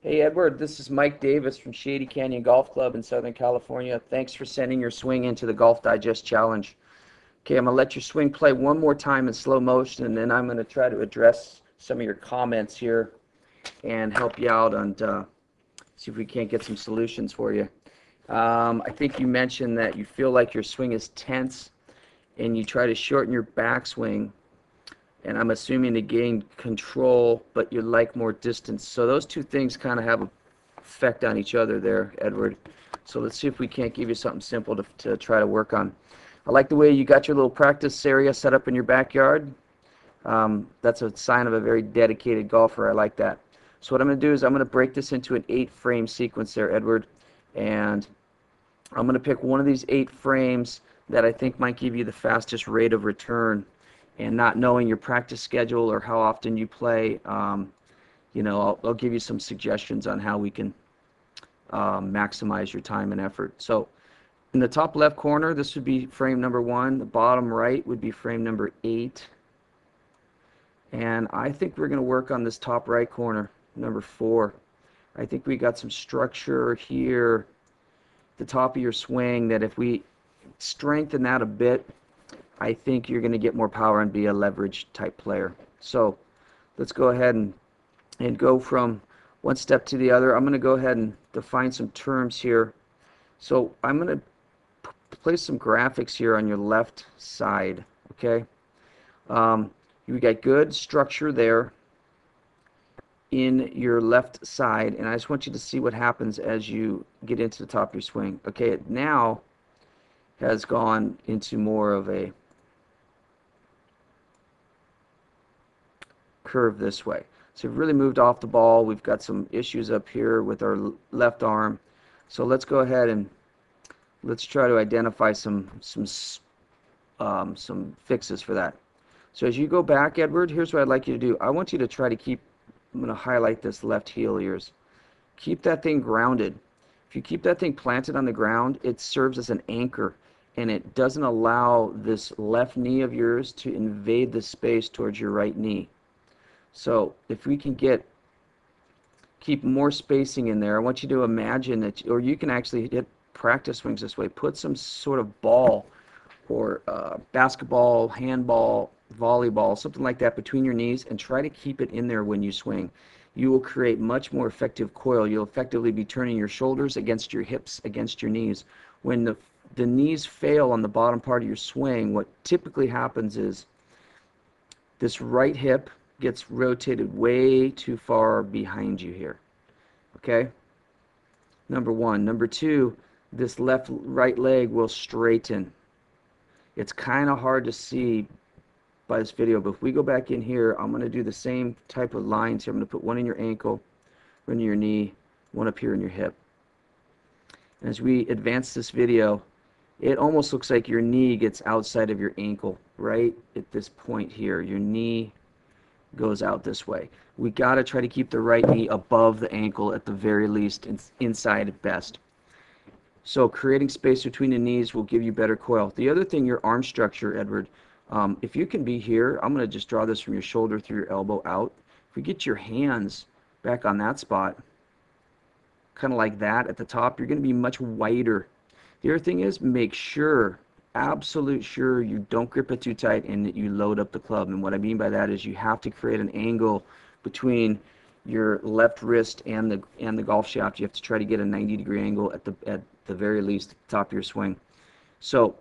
Hey Edward, this is Mike Davis from Shady Canyon Golf Club in Southern California. Thanks for sending your swing into the Golf Digest Challenge. Okay, I'm going to let your swing play one more time in slow motion, and then I'm going to try to address some of your comments here and help you out and see if we can't get some solutions for you. I think you mentioned that you feel like your swing is tense and you try to shorten your backswing, and I'm assuming to gain control, but you like more distance. So those two things kind of have an effect on each other there, Edward. So let's see if we can't give you something simple to try to work on. I like the way you got your little practice area set up in your backyard. That's a sign of a very dedicated golfer. I like that. So what I'm going to do is I'm going to break this into an 8-frame sequence there, Edward. And I'm going to pick one of these 8 frames that I think might give you the fastest rate of return. And not knowing your practice schedule or how often you play, I'll give you some suggestions on how we can maximize your time and effort. So in the top left corner, this would be frame number 1. The bottom right would be frame number 8. And I think we're going to work on this top right corner, number 4. I think we got some structure here, the top of your swing, that if we strengthen that a bit, I think you're going to get more power and be a leverage type player. So let's go ahead and go from one step to the other. I'm going to go ahead and define some terms here. So I'm going to place some graphics here on your left side. Okay, you got good structure there in your left side, and I just want you to see what happens as you get into the top of your swing. Okay, it now has gone into more of a curve this way. So we've really moved off the ball. We've got some issues up here with our left arm. So let's go ahead and let's try to identify some fixes for that. So as you go back, Edward, here's what I'd like you to do. I want you to try to keep, I'm going to highlight this left heel of yours. Keep that thing grounded. If you keep that thing planted on the ground, it serves as an anchor, and it doesn't allow this left knee of yours to invade the space towards your right knee. So if we can keep more spacing in there, I want you to imagine that, or you can actually hit practice swings this way. Put some sort of ball or basketball, handball, volleyball, something like that between your knees, and try to keep it in there when you swing. You will create much more effective coil. You'll effectively be turning your shoulders against your hips, against your knees. When the knees fail on the bottom part of your swing, what typically happens is this right hip gets rotated way too far behind you here. Okay? Number 1. Number 2, this right leg will straighten. It's kind of hard to see by this video, but if we go back in here, I'm going to do the same type of lines here. I'm going to put one in your ankle, one in your knee, one up here in your hip. And as we advance this video, it almost looks like your knee gets outside of your ankle right at this point here. Your knee goes out this way. We got to try to keep the right knee above the ankle at the very least, inside at best. So creating space between the knees will give you better coil. The other thing, your arm structure, Edward, if you can be here, I'm going to just draw this from your shoulder through your elbow out. If we get your hands back on that spot, kind of like that at the top, you're going to be much wider. The other thing is, make sure, absolute sure, you don't grip it too tight and that you load up the club. And what I mean by that is you have to create an angle between your left wrist and the golf shaft. You have to try to get a 90-degree angle at the very least at the top of your swing. So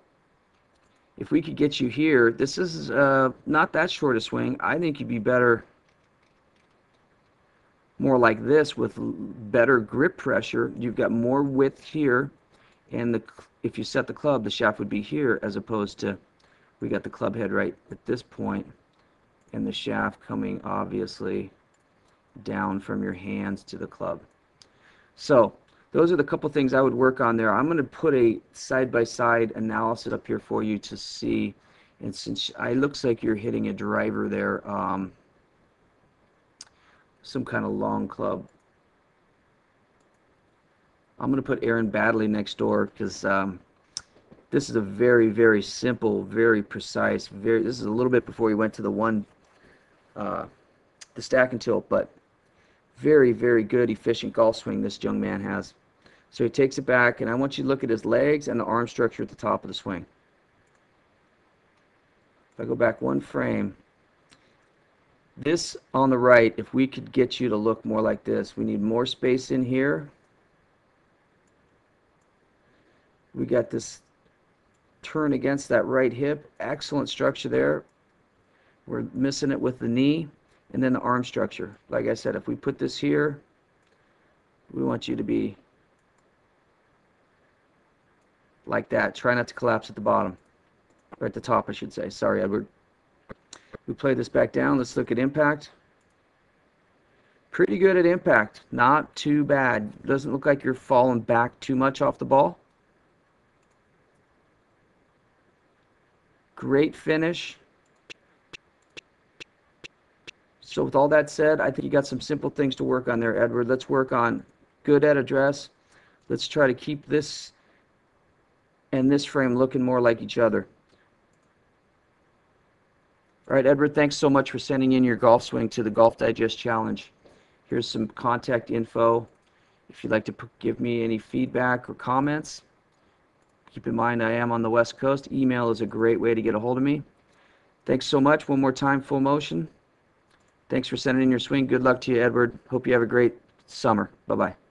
if we could get you here, this is not that short a swing. I think you'd be better more like this with better grip pressure. You've got more width here, and if you set the club, the shaft would be here, as opposed to we got the club head right at this point and the shaft coming obviously down from your hands to the club. So those are the couple things I would work on there. I'm going to put a side-by-side analysis up here for you to see. And since it looks like you're hitting a driver there, some kind of long club, I'm going to put Aaron Baddeley next door, because this is a very, very simple, very precise, this is a little bit before he went to the stack and tilt, but Very, very good, efficient golf swing this young man has. So he takes it back, and I want you to look at his legs and the arm structure at the top of the swing. If I go back one frame, this on the right, if we could get you to look more like this, we need more space in here. We got this turn against that right hip. Excellent structure there. We're missing it with the knee. And then the arm structure. Like I said, if we put this here, we want you to be like that. Try not to collapse at the bottom. Or at the top, I should say. Sorry, Edward. We play this back down. Let's look at impact. Pretty good at impact. Not too bad. Doesn't look like you're falling back too much off the ball. Great finish. So with all that said, I think you got some simple things to work on there, Edward. Let's work on good at address. Let's try to keep this and this frame looking more like each other. All right, Edward, thanks so much for sending in your golf swing to the Golf Digest Challenge. Here's some contact info. If you'd like to give me any feedback or comments, keep in mind I am on the West Coast. Email is a great way to get a hold of me. Thanks so much. One more time, full motion. Thanks for sending in your swing. Good luck to you, Edward. Hope you have a great summer. Bye-bye.